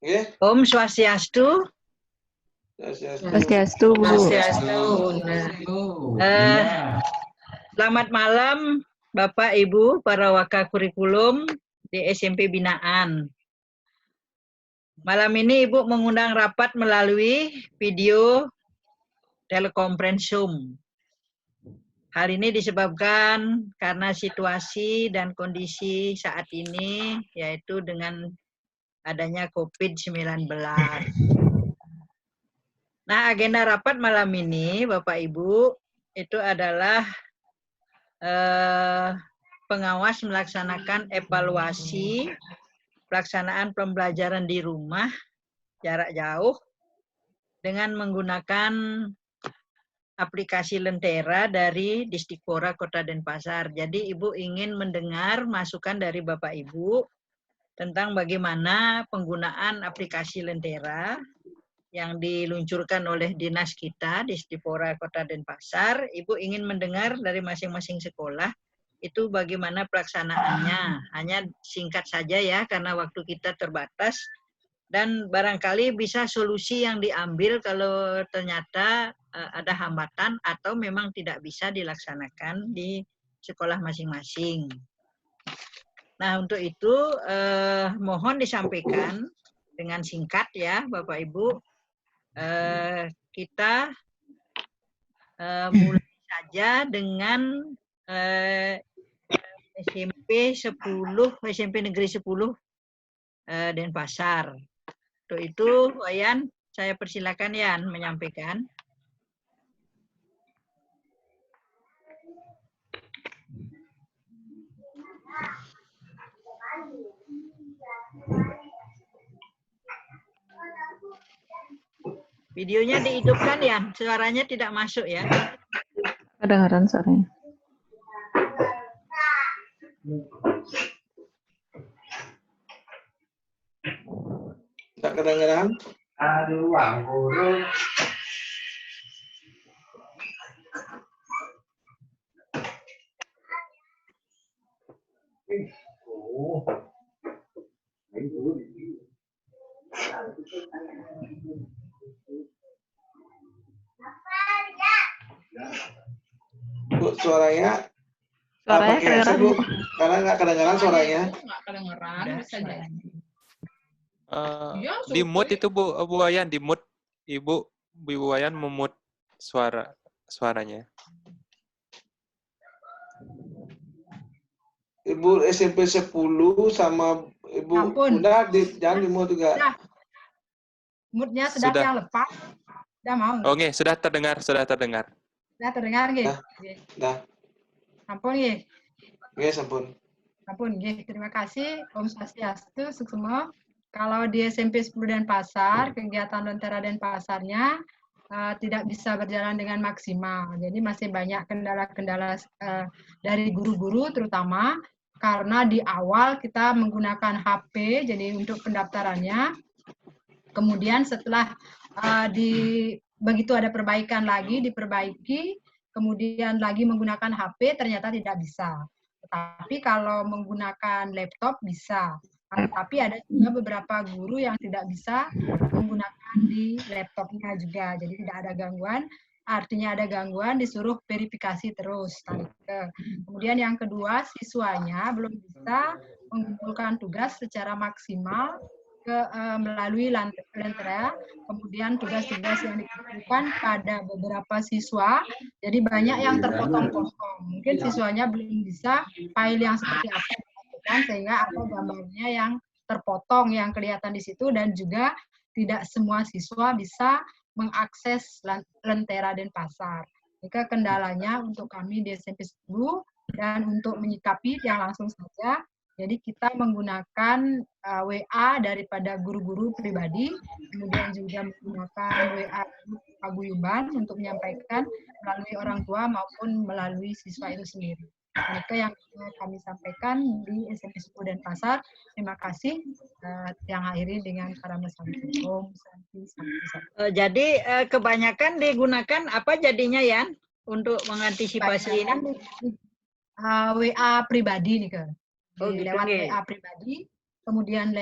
Nggih. Om Swastiastu. Swastiastu, Bu. Selamat malam Bapak Ibu para waka kurikulum di SMP Binaan. Malam ini Ibu mengundang rapat melalui video telekonferensi Zoom. Hal ini disebabkan karena situasi dan kondisi saat ini, yaitu dengan adanya COVID-19. Nah, agenda rapat malam ini, Bapak Ibu, itu adalah pengawas melaksanakan evaluasi pelaksanaan pembelajaran di rumah jarak jauh dengan menggunakan aplikasi Lentera dari Disdikpora Kota Denpasar. Jadi Ibu ingin mendengar masukan dari Bapak Ibu tentang bagaimana penggunaan aplikasi Lentera yang diluncurkan oleh dinas kita Disdikpora Kota Denpasar. Ibu ingin mendengar dari masing-masing sekolah itu bagaimana pelaksanaannya. Hanya singkat saja ya karena waktu kita terbatas. Dan barangkali bisa solusi yang diambil kalau ternyata ada hambatan atau memang tidak bisa dilaksanakan di sekolah masing-masing. Nah, untuk itu mohon disampaikan dengan singkat ya Bapak Ibu. Kita mulai saja dengan SMP Negeri 10 Denpasar. Untuk itu, Wayan, saya persilakan Yan menyampaikan. Videonya dihidupkan ya, suaranya tidak masuk ya. Kedengaran suaranya. Tak kedengeran? Aduh, guru. Bu, suaranya Kedengaran, Bu. Karena nggak kedengeran suaranya. Nggak kedengeran, bisa jadi. Di mute itu Bu Wayan, di mute Ibu Wayan memut suaranya. Ibu SMP 10 sama Ibu Bunda jangan di mute juga. Moodnya sudah yang lepas. Sudah mau. Oke, sudah terdengar. Sudah terdengar nggih. Dah. Ampun nggih. Nggih, sampun. Ampun nggih. Terima kasih Om Swastiastu semua. Kalau di SMP 10 Denpasar, kegiatan Lentera Denpasarnya tidak bisa berjalan dengan maksimal. Jadi masih banyak kendala-kendala dari guru-guru terutama karena di awal kita menggunakan HP jadi untuk pendaftarannya. Kemudian setelah begitu ada perbaikan lagi diperbaiki, kemudian lagi menggunakan HP ternyata tidak bisa. Tetapi kalau menggunakan laptop bisa. Tapi ada juga beberapa guru yang tidak bisa menggunakan di laptopnya juga. Jadi tidak ada gangguan. Artinya ada gangguan disuruh verifikasi terus. Kemudian yang kedua, siswanya belum bisa mengumpulkan tugas secara maksimal melalui Lentera. Kemudian tugas-tugas yang dikumpulkan pada beberapa siswa. Jadi banyak yang terpotong-potong. Mungkin siswanya belum bisa file yang seperti apa. Sehingga ada gambarnya yang terpotong yang kelihatan di situ dan juga tidak semua siswa bisa mengakses Lentera Denpasar. Jika kendalanya untuk kami di SMP 10 dan untuk menyikapi yang langsung saja, jadi kita menggunakan WA daripada guru-guru pribadi, kemudian juga menggunakan WA paguyuban untuk menyampaikan melalui orang tua maupun melalui siswa itu sendiri. Itu yang kami sampaikan di SMP 10 Denpasar. Terima kasih. Yang akhiri dengan para Assalamualaikum. Jadi kebanyakan digunakan apa jadinya ya untuk mengantisipasi ini? WA pribadi nih ke. Oh, gitu, lewat nih. WA pribadi, kemudian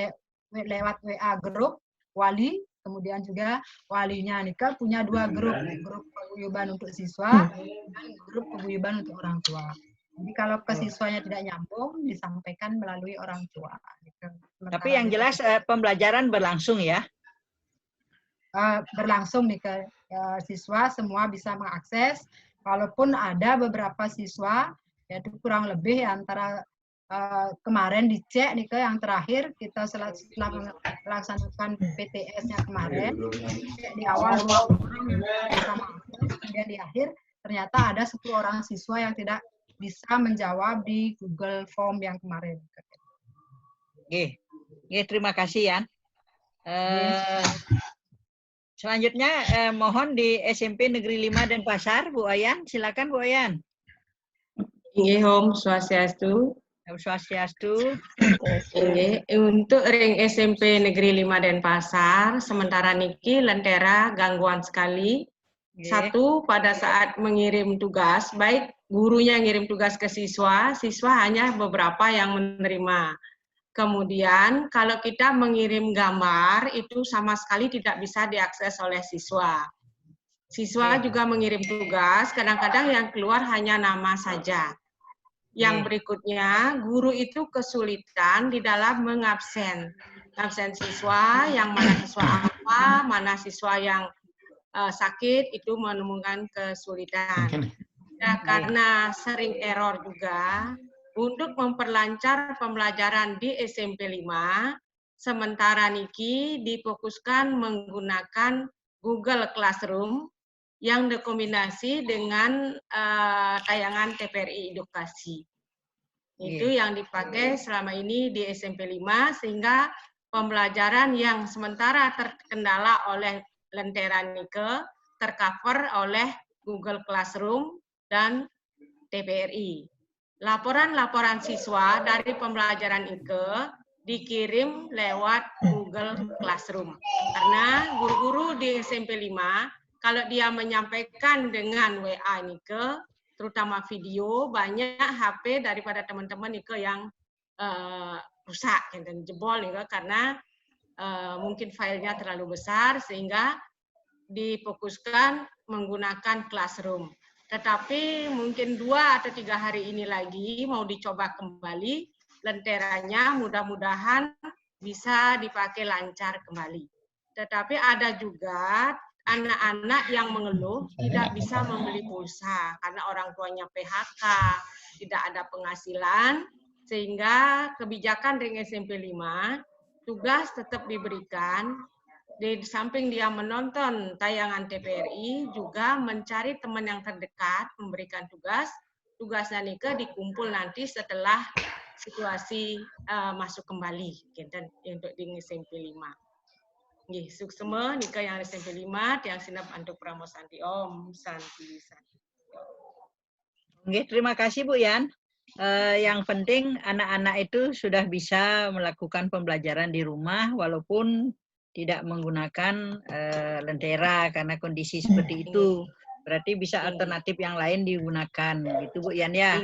lewat WA grup, wali, kemudian juga walinya Nika punya 2 grup paguyuban untuk siswa dan grup paguyuban untuk orang tua. Jadi kalau ke siswanya tidak nyambung, disampaikan melalui orang tua. Tapi yang jelas pembelajaran berlangsung ya? Berlangsung nih ke siswa, semua bisa mengakses. Walaupun ada beberapa siswa, yaitu kurang lebih antara kemarin dicek nih ke yang terakhir kita setelah melaksanakan PTS-nya kemarin di awal 2 orang sama kemudian di akhir ternyata ada 10 orang siswa yang tidak bisa menjawab di Google Form yang kemarin. Oke, terima kasih Yan. Selanjutnya mohon di SMP Negeri 5 Denpasar, Bu Ayan, silakan Bu Ayan. Inggih, Om Swastiastu. Swastiastu. Inggih, untuk ring SMP Negeri 5 Denpasar, sementara niki lentera gangguan sekali. Satu, pada saat mengirim tugas, baik gurunya ngirim tugas ke siswa, siswa hanya beberapa yang menerima. Kemudian kalau kita mengirim gambar, itu sama sekali tidak bisa diakses oleh siswa. Siswa juga mengirim tugas, kadang-kadang yang keluar hanya nama saja. Yang berikutnya, guru itu kesulitan di dalam mengabsen siswa, yang mana siswa apa, mana siswa yang sakit, itu menemukan kesulitan. Ya, karena sering error juga, untuk memperlancar pembelajaran di SMP 5, sementara niki difokuskan menggunakan Google Classroom yang dikombinasi dengan tayangan TVRI Edukasi. Itu yang dipakai selama ini di SMP 5, sehingga pembelajaran yang sementara terkendala oleh Lentera Nike tercover oleh Google Classroom dan TVRI. Laporan-laporan siswa dari pembelajaran Nike dikirim lewat Google Classroom. Karena guru-guru di SMP 5, kalau dia menyampaikan dengan WA Nike, terutama video, banyak HP daripada teman-teman Nike yang rusak dan jebol Nike, karena mungkin filenya terlalu besar, sehingga difokuskan menggunakan Classroom. Tetapi mungkin 2 atau 3 hari ini lagi mau dicoba kembali, lenteranya mudah-mudahan bisa dipakai lancar kembali. Tetapi ada juga anak-anak yang mengeluh tidak bisa membeli pulsa karena orang tuanya PHK, tidak ada penghasilan, sehingga kebijakan ring SMP 5, tugas tetap diberikan. Di samping dia menonton tayangan TVRI, juga mencari teman yang terdekat, memberikan tugas. Tugasnya Nike dikumpul nanti setelah situasi masuk kembali untuk di SMP 5. Nggih, suksema Nike yang SMP 5, tiang sinap antuk pramo santi Om santi. Nggih, terima kasih Bu Yan. Yang penting anak-anak itu sudah bisa melakukan pembelajaran di rumah walaupun tidak menggunakan lentera karena kondisi seperti itu. Berarti bisa alternatif yang lain digunakan, gitu Bu Yan ya.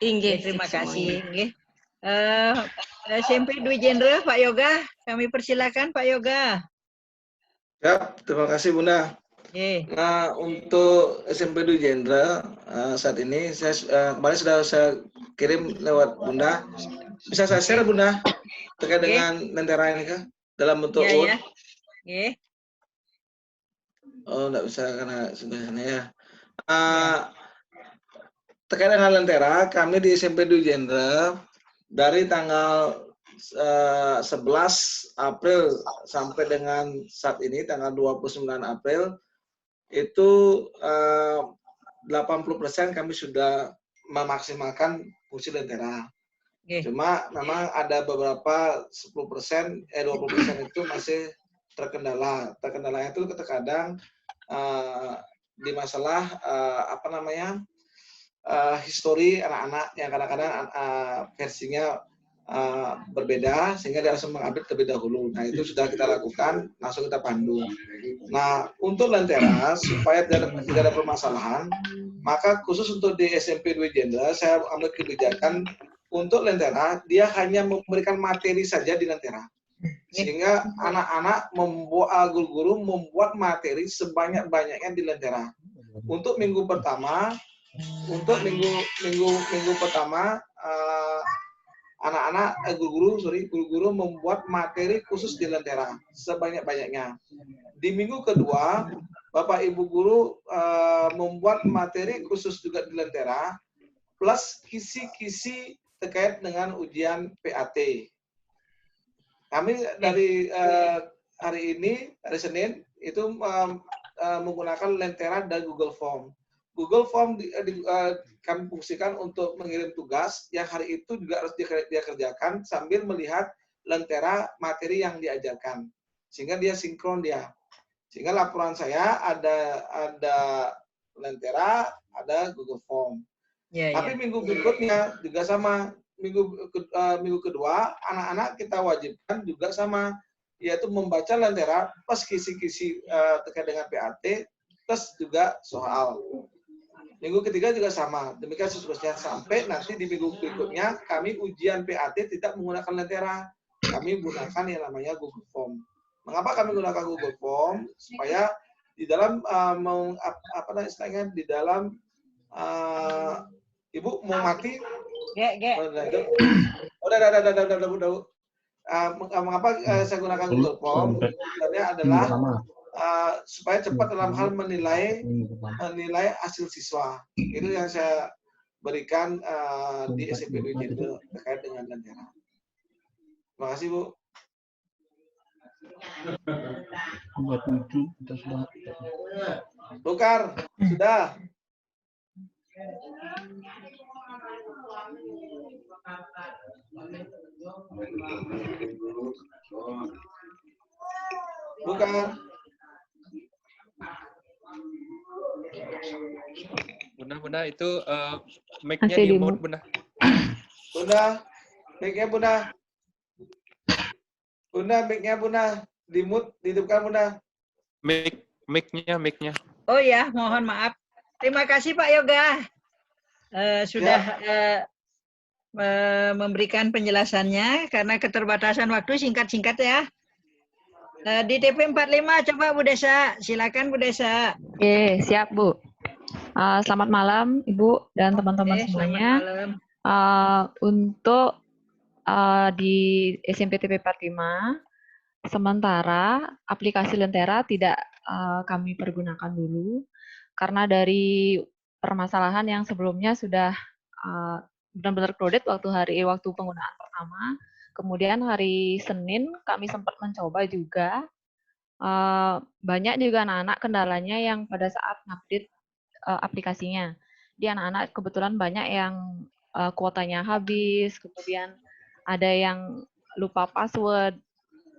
Inggih, terima kasih. Inggih. SMP Dwi Jenderal Pak Yoga, kami persilakan Pak Yoga. Ya, terima kasih Bunda. Nah, untuk SMP Dwi Jenderal saat ini saya kemarin sudah saya kirim lewat Bunda. Bisa saya share Bunda terkait dengan lentera ini kan dalam bentuk Word. Oh, enggak bisa karena sebenarnya ya. Terkait dengan lentera, kami di SMP Dwi Jenderal dari tanggal 11 April sampai dengan saat ini tanggal 29 April itu 80% kami sudah memaksimalkan fungsi lentera. Cuma memang ada beberapa 10%, 20% itu masih terkendala. Terkendalanya itu terkadang di masalah histori anak-anak yang kadang-kadang versinya berbeda sehingga dia harus mengupdate terlebih dahulu. Nah, itu sudah kita lakukan, langsung kita pandu. Nah, untuk lentera supaya tidak ada permasalahan, maka khusus untuk di SMP Dwi Jenderal saya ambil kebijakan untuk lentera dia hanya memberikan materi saja di lentera. Sehingga anak-anak guru-guru membuat materi sebanyak-banyaknya di Lentera. Untuk minggu pertama, anak-anak guru-guru membuat materi khusus di Lentera sebanyak-banyaknya. Di minggu kedua, Bapak Ibu guru membuat materi khusus juga di Lentera plus kisi-kisi terkait dengan ujian PAT. Kami dari hari ini, hari Senin, itu menggunakan Lentera dan Google Form. Google Form kami fungsikan untuk mengirim tugas yang hari itu juga harus dia kerjakan sambil melihat Lentera materi yang diajarkan. Sehingga dia sinkron dia. Sehingga laporan saya ada Lentera, ada Google Form. Tapi minggu berikutnya juga sama. Minggu kedua, anak-anak kita wajibkan juga sama, yaitu membaca Lentera plus kisi-kisi terkait dengan PAT plus juga soal. Minggu ketiga juga sama, demikian seterusnya sampai nanti di minggu berikutnya kami ujian PAT tidak menggunakan Lentera, kami gunakan yang namanya Google Form. Mengapa kami menggunakan Google Form? Supaya di dalam istilahnya di dalam Ibu mau mati? Udah. Mengapa saya gunakan Google Form? Sebenarnya adalah supaya cepat dalam hal menilai hasil siswa. Itu yang saya berikan di SMP 2 itu terkait dengan Lentera. Terima kasih, Bu. Tukar, sudah. Bukan. Bunda, itu mic-nya di mute, Bunda. Bunda, mic-nya Bunda. Bunda, mic-nya Bunda. Di mute, dihidupkan Bunda. Mic-nya. Oh ya, mohon maaf. Terima kasih Pak Yoga. Sudah memberikan penjelasannya karena keterbatasan waktu, singkat-singkat ya. Di TP 45 coba Bu Desa, silakan Bu Desa. Oke, siap Bu. Selamat malam Ibu dan teman-teman semuanya. Malam. Untuk di SMP TP 45, sementara aplikasi Lentera tidak kami pergunakan dulu karena dari permasalahan yang sebelumnya sudah benar-benar crowded waktu penggunaan pertama. Kemudian hari Senin kami sempat mencoba juga. Banyak juga anak-anak kendalanya yang pada saat ngupdate aplikasinya. Di anak-anak kebetulan banyak yang kuotanya habis, kemudian ada yang lupa password,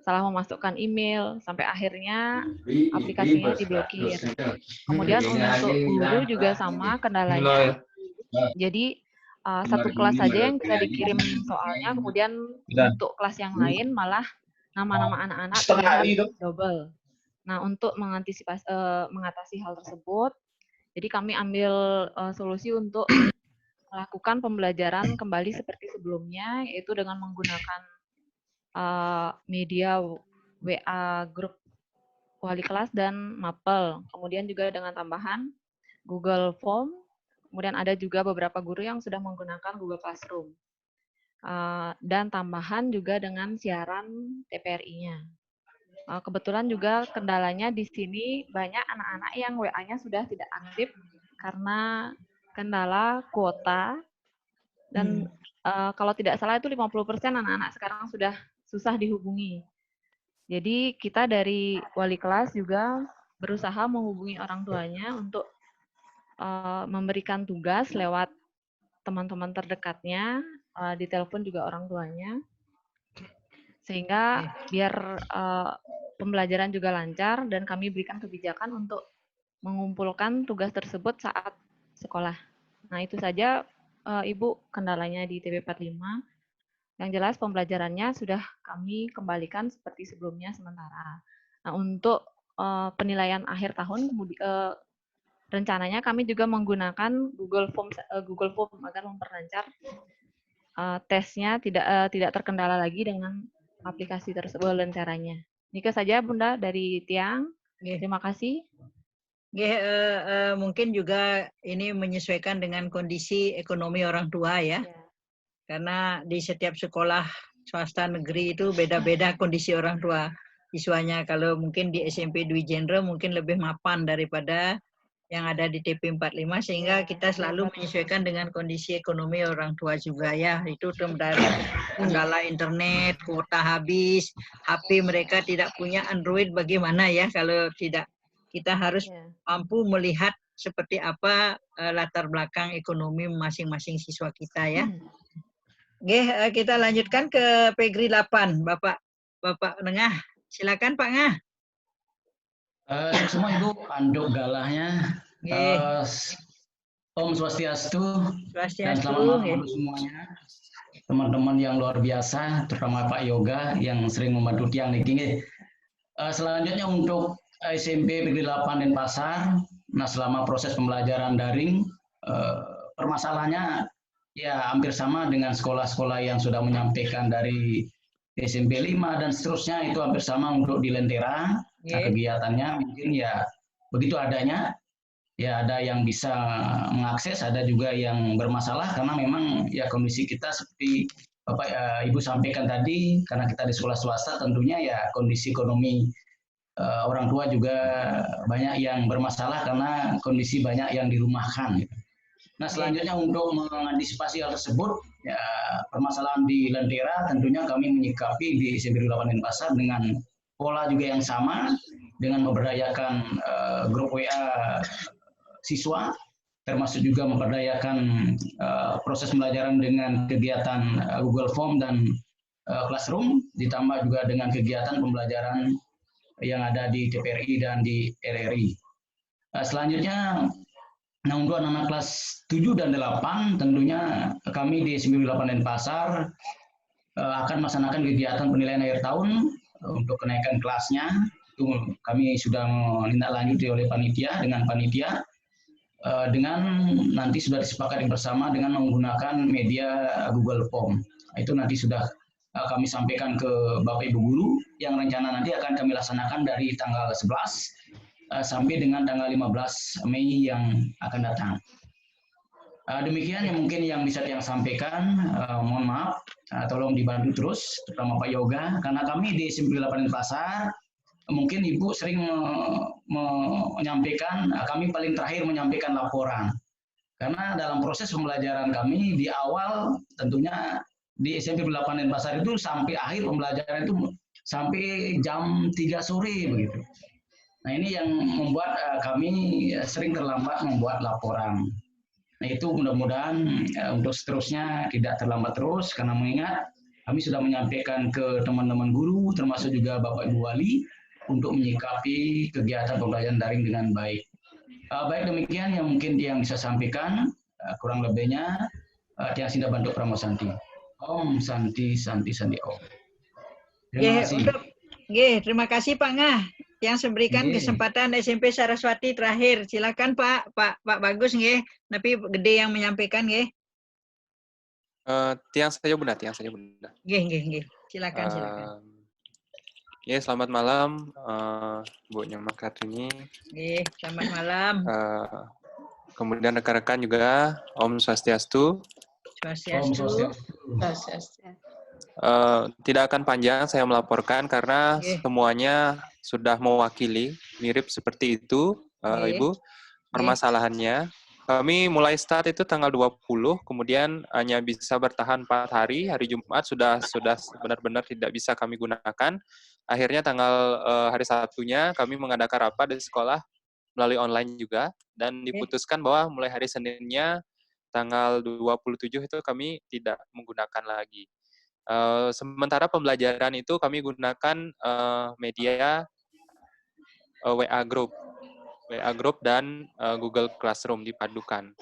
salah memasukkan email, sampai akhirnya aplikasinya diblokir. Kemudian untuk guru juga sama kendalanya. Jadi satu kelas saja yang bisa dikirim soalnya, kemudian untuk kelas yang lain malah nama-nama anak-anak terlihat double. Nah, untuk mengatasi hal tersebut, jadi kami ambil solusi untuk melakukan pembelajaran kembali seperti sebelumnya, yaitu dengan menggunakan media WA grup wali kelas dan mapel. Kemudian juga dengan tambahan Google Form. Kemudian ada juga beberapa guru yang sudah menggunakan Google Classroom. Dan tambahan juga dengan siaran TPRI-nya. Kebetulan juga kendalanya di sini banyak anak-anak yang WA-nya sudah tidak aktif karena kendala kuota. Dan kalau tidak salah itu 50% anak-anak sekarang sudah susah dihubungi. Jadi kita dari wali kelas juga berusaha menghubungi orang tuanya untuk memberikan tugas lewat teman-teman terdekatnya, ditelepon juga orang tuanya, sehingga biar pembelajaran juga lancar dan kami berikan kebijakan untuk mengumpulkan tugas tersebut saat sekolah. Nah itu saja Ibu kendalanya di TP 45. Yang jelas pembelajarannya sudah kami kembalikan seperti sebelumnya sementara. Nah, untuk penilaian akhir tahun, rencananya kami juga menggunakan Google Form agar memperlancar tesnya tidak terkendala lagi dengan aplikasi tersebut lenteranya. Nika saja Bunda dari Tiang. Nggih. Terima kasih. Nggih, mungkin juga ini menyesuaikan dengan kondisi ekonomi orang tua ya. Karena di setiap sekolah swasta negeri itu beda-beda kondisi orang tua siswanya. Kalau mungkin di SMP Dwi Jenderal mungkin lebih mapan daripada yang ada di TP 45, sehingga kita selalu menyesuaikan dengan kondisi ekonomi orang tua juga ya. Itu dari kendala internet, kuota habis, HP mereka tidak punya Android, bagaimana ya kalau tidak. Kita harus mampu melihat seperti apa latar belakang ekonomi masing-masing siswa kita ya. Oke, kita lanjutkan ke Pegri 8, Bapak Nengah. Silakan Pak Ngah. Semua Ibu, anduk galahnya. Om Swastiastu dan selamat malam untuk semuanya. Teman-teman yang luar biasa, terutama Pak Yoga yang sering membantu Tiang Niki. Selanjutnya untuk SMP Negeri 8 Denpasar, nah selama proses pembelajaran daring, permasalahannya ya hampir sama dengan sekolah-sekolah yang sudah menyampaikan dari SMP 5 dan seterusnya, itu hampir sama untuk di Lentera. Nah, kegiatannya mungkin ya begitu adanya, ya ada yang bisa mengakses, ada juga yang bermasalah karena memang ya kondisi kita seperti Bapak Ibu sampaikan tadi, karena kita di sekolah swasta tentunya ya kondisi ekonomi orang tua juga banyak yang bermasalah karena kondisi banyak yang dirumahkan. Nah, selanjutnya untuk mengantisipasi hal tersebut, ya permasalahan di Lentera tentunya kami menyikapi di SMP 8 Denpasar dengan pola juga yang sama, dengan memberdayakan grup WA siswa, termasuk juga memberdayakan proses pembelajaran dengan kegiatan Google Form dan Classroom, ditambah juga dengan kegiatan pembelajaran yang ada di TPRI dan di RRI. Selanjutnya, nah untuk anak-anak kelas 7 dan 8, tentunya kami di SMP 8 Denpasar akan melaksanakan kegiatan penilaian akhir tahun untuk kenaikan kelasnya. Itu kami sudah menindaklanjuti oleh panitia, dengan nanti sudah disepakati bersama dengan menggunakan media Google Form. Itu nanti sudah kami sampaikan ke Bapak Ibu Guru, yang rencana nanti akan kami laksanakan dari tanggal 11 sampai dengan tanggal 15 Mei yang akan datang. Demikian yang mungkin yang bisa Tiang sampaikan. Mohon maaf, tolong dibantu terus, terutama Pak Yoga, karena kami di SMP 8 Denpasar, mungkin Ibu sering menyampaikan, kami paling terakhir menyampaikan laporan. Karena dalam proses pembelajaran kami di awal, tentunya di SMP 8 Denpasar itu sampai akhir pembelajaran itu sampai jam 3 sore begitu. Nah, ini yang membuat kami sering terlambat membuat laporan. Nah, itu mudah-mudahan untuk seterusnya tidak terlambat terus, karena mengingat kami sudah menyampaikan ke teman-teman guru, termasuk juga Bapak Ibu Wali, untuk menyikapi kegiatan pembelajaran daring dengan baik. Baik, demikian yang mungkin yang bisa sampaikan, kurang lebihnya Tiang Sinda Bantu Pramosanti. Om Santi Santi Santi Om. Terima kasih. Terima kasih Pak Ngah yang memberikan kesempatan SMP Saraswati terakhir. Silakan Pak Bagus nggih, tapi gede yang menyampaikan nggih. Tiang saja Bunda. Nggih. Silakan. Selamat malam Bu Nyama Kartini. Selamat malam. Kemudian rekan-rekan juga, Om Swastiastu. Tidak akan panjang saya melaporkan karena semuanya sudah mewakili, mirip seperti itu, Ibu. Permasalahannya, kami mulai start itu tanggal 20, kemudian hanya bisa bertahan 4 hari. Hari Jumat sudah benar-benar tidak bisa kami gunakan. Akhirnya tanggal hari Sabtunya kami mengadakan rapat di sekolah melalui online juga, dan diputuskan bahwa mulai hari Seninnya tanggal 27 itu kami tidak menggunakan lagi. Sementara pembelajaran itu kami gunakan media WA Group dan Google Classroom dipadukan.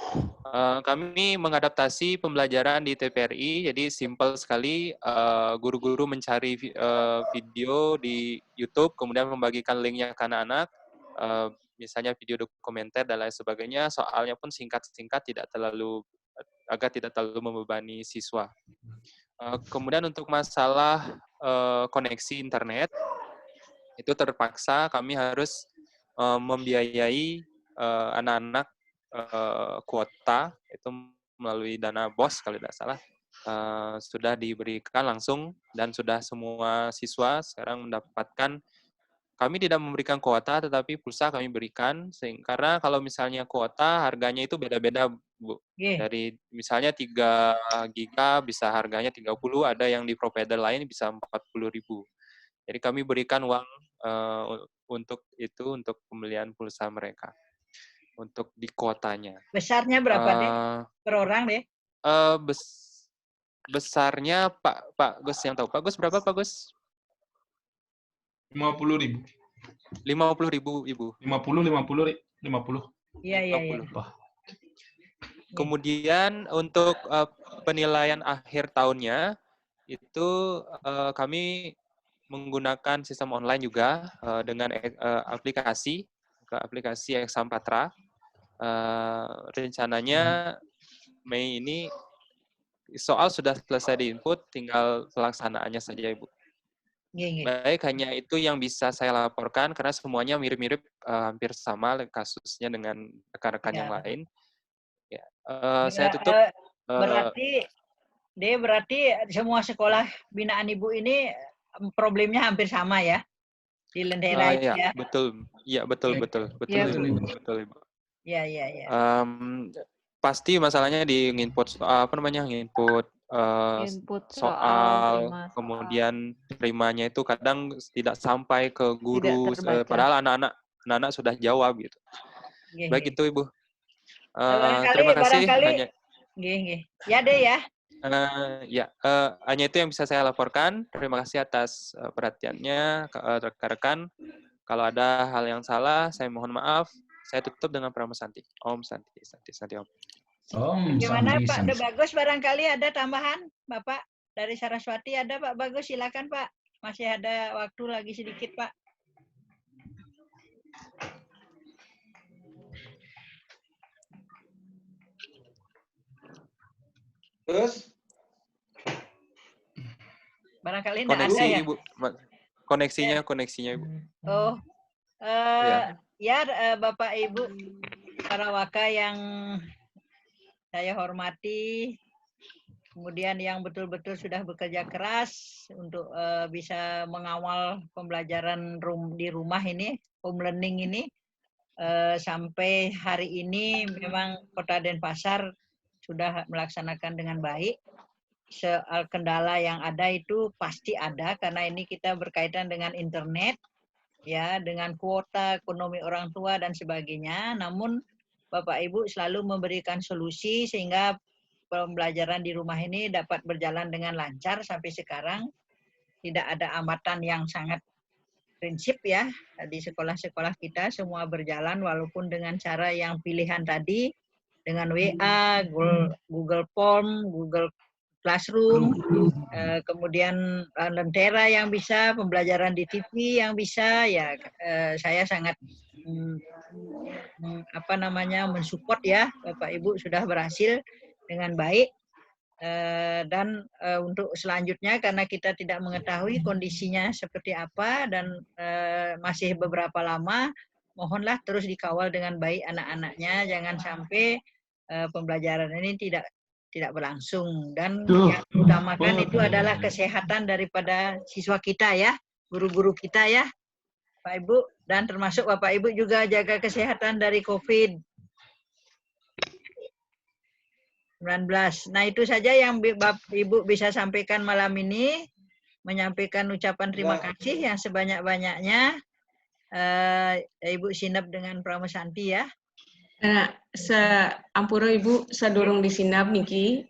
Kami mengadaptasi pembelajaran di TPRI, jadi simpel sekali, guru-guru mencari video di YouTube, kemudian membagikan linknya ke anak-anak, misalnya video dokumenter dan lain sebagainya. Soalnya pun singkat-singkat, agar tidak terlalu membebani siswa. Kemudian untuk masalah koneksi internet, itu terpaksa kami harus membiayai anak-anak kuota, itu melalui dana BOS kalau tidak salah, sudah diberikan langsung dan sudah semua siswa sekarang mendapatkan. Kami tidak memberikan kuota, tetapi pulsa kami berikan. Karena kalau misalnya kuota, harganya itu beda-beda, Bu. Dari misalnya 3 giga bisa harganya 30, ada yang di provider lain bisa 40.000. Jadi kami berikan uang untuk pembelian pulsa mereka, untuk di kuotanya. Besarnya berapa, deh? Per orang, deh? Besarnya Pak Gus yang tahu. Pak Gus berapa, Pak Gus? 50.000. 50.000, Ibu. 50. Iya. Kemudian untuk penilaian akhir tahunnya itu kami menggunakan sistem online juga dengan aplikasi Exam Patra. Rencananya Mei ini soal sudah selesai diinput, tinggal pelaksanaannya saja, Ibu. Baik, hanya itu yang bisa saya laporkan karena semuanya mirip-mirip, hampir sama kasusnya dengan rekan-rekan yang lain. Ya, saya tutup. Berarti itu sekolah binaan Ibu ini problemnya hampir sama ya di Lentera itu ya? Betul. Iya, betul, Ibu. Iya. Pasti masalahnya di nginput soal, kemudian terimanya itu kadang tidak sampai ke guru, padahal anak-anak sudah jawab gitu. Baik itu, Ibu. Terima kasih. Ya deh ya. Hanya itu yang bisa saya laporkan. Terima kasih atas perhatiannya, rekan-rekan. Kalau ada hal yang salah, saya mohon maaf. Saya tutup dengan Pramasanti. Om Santi, Om. Gimana Pak De Bagus, barangkali ada tambahan Bapak dari Saraswati? Ada Pak Bagus, silakan Pak. Masih ada waktu lagi sedikit Pak. Terus? Barangkali tidak ada ya? Ibu. Koneksinya Ibu. Bapak Ibu para waka yang saya hormati, kemudian yang betul-betul sudah bekerja keras untuk bisa mengawal pembelajaran di rumah ini, home learning ini, sampai hari ini memang Kota Denpasar sudah melaksanakan dengan baik. Soal kendala yang ada itu pasti ada, karena ini kita berkaitan dengan internet, ya, dengan kuota, ekonomi orang tua dan sebagainya. Namun Bapak Ibu selalu memberikan solusi sehingga pembelajaran di rumah ini dapat berjalan dengan lancar sampai sekarang. Tidak ada hambatan yang sangat prinsip ya di sekolah-sekolah kita, semua berjalan walaupun dengan cara yang pilihan tadi, dengan WA, Google Form, Google Classroom, kemudian Lentera yang bisa, pembelajaran di TV yang bisa, ya saya sangat mensupport ya, Bapak Ibu sudah berhasil dengan baik. Dan untuk selanjutnya, karena kita tidak mengetahui kondisinya seperti apa dan masih beberapa lama, mohonlah terus dikawal dengan baik anak-anaknya, jangan sampai pembelajaran ini tidak berlangsung. Dan yang utamakan itu adalah kesehatan daripada siswa kita ya, guru-guru kita ya, Pak Ibu, dan termasuk Bapak Ibu juga jaga kesehatan dari COVID-19. Nah, itu saja yang Bapak Ibu bisa sampaikan malam ini, menyampaikan ucapan terima kasih yang sebanyak-banyaknya. Ibu Sinap dengan Pramasanti ya. Ampura Ibu, sedurung disinap niki,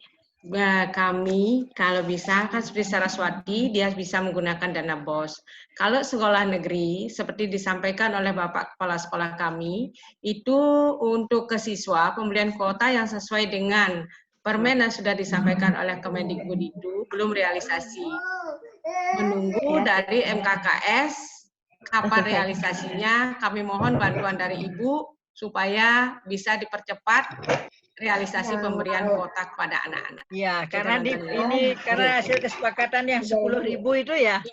kami kalau bisa kan seperti Saraswati dia bisa menggunakan dana BOS. Kalau sekolah negeri seperti disampaikan oleh Bapak Kepala Sekolah kami, itu untuk ke siswa pembelian kuota yang sesuai dengan permen yang sudah disampaikan oleh Kemendikbud itu belum realisasi. Menunggu dari MKKS kapan realisasinya, kami mohon bantuan dari Ibu supaya bisa dipercepat realisasi pemberian kuota kepada anak-anak. Ya, karena nonton ini karena hasil kesepakatan yang 10.000 itu ya.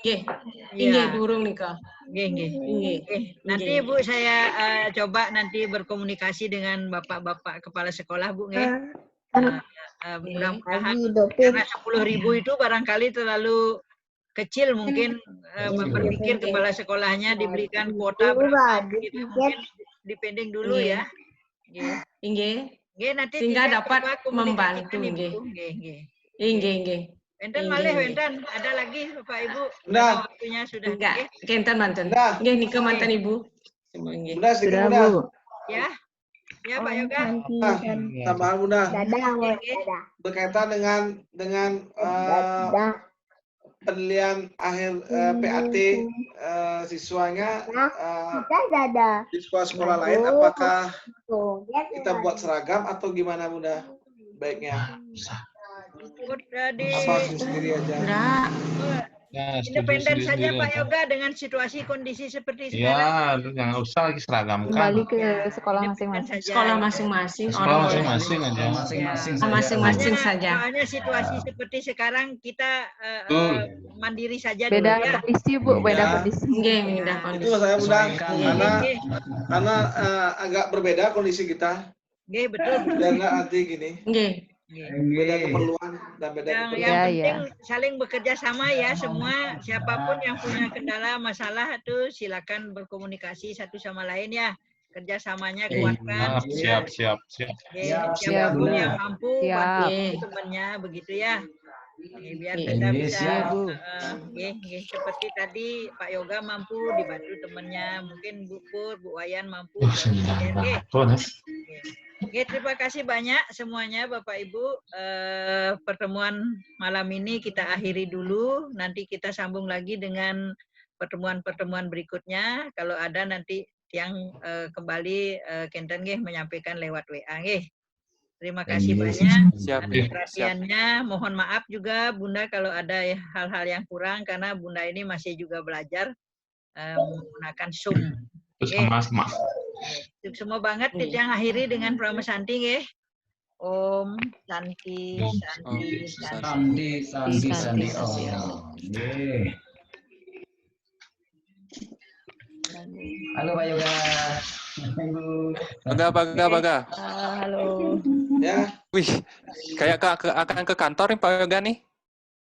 Inggih durung nika. Nggih. Nanti Bu saya coba nanti berkomunikasi dengan Bapak-bapak kepala sekolah Bu nggih. Mudah-mudahan karena 10.000 itu barangkali terlalu kecil mungkin berpikir kepala sekolahnya diberikan kuota berapa gitu mungkin dipending dulu ya. Inggih. Nanti sehingga dapat membantu nggih. Inggih. Enten malih wenten ada lagi Bapak Ibu. Nah, waktunya sudah. Enggak, kenten manten. Nah. Nggih nika manten Ibu. Bunda, sedikit Sudah, Bunda. Bu. Ya. Ya Pak Yoga. Tambahan Bunda. Berkaitan dengan penilaian akhir PAT siswanya di sekolah-sekolah lain, apakah kita buat seragam atau gimana Bunda? Baiknya. Apa sendiri aja? Independen saja Pak Yoga dengan situasi kondisi seperti sekarang. Ya, jangan usah seragamkan. Kembali ke sekolah masing-masing. Sekolah masing-masing. Sekolah masing-masing aja. Masing-masing saja. Soalnya situasi seperti sekarang kita mandiri saja Beda dulu ya. kondisi Bu, beda kondisi. Nggih, beda Itu kondisi. saya Bunda, karena agak berbeda kondisi kita. Nggih, betul. Dan nanti gini. Nggih. Beda keperluan dan beda Yang penting saling bekerja sama ya semua, siapapun yang punya kendala masalah itu silakan berkomunikasi satu sama lain ya, kerjasamanya kuatkan. Siap. Siapapun yang mampu bantu temannya begitu ya. Biar kita bisa seperti tadi Pak Yoga mampu dibantu temannya, mungkin Bu Pur, Bu Wayan mampu. Terima kasih banyak semuanya Bapak Ibu. Pertemuan malam ini kita akhiri dulu. Nanti kita sambung lagi dengan pertemuan-pertemuan berikutnya. Kalau ada nanti yang kembali Kenten menyampaikan lewat WA. Terima kasih banyak atas perhatiannya. Mohon maaf juga Bunda kalau ada hal-hal yang kurang karena Bunda ini masih juga belajar menggunakan Zoom. Sama-sama. Semua banget yang akhiri dengan Pramasanti nggih. Om Santi. Halo Pak Yoga. Baga. Halo. Ya. Wih, kayak akan ke kantor nih Pak Yoga nih.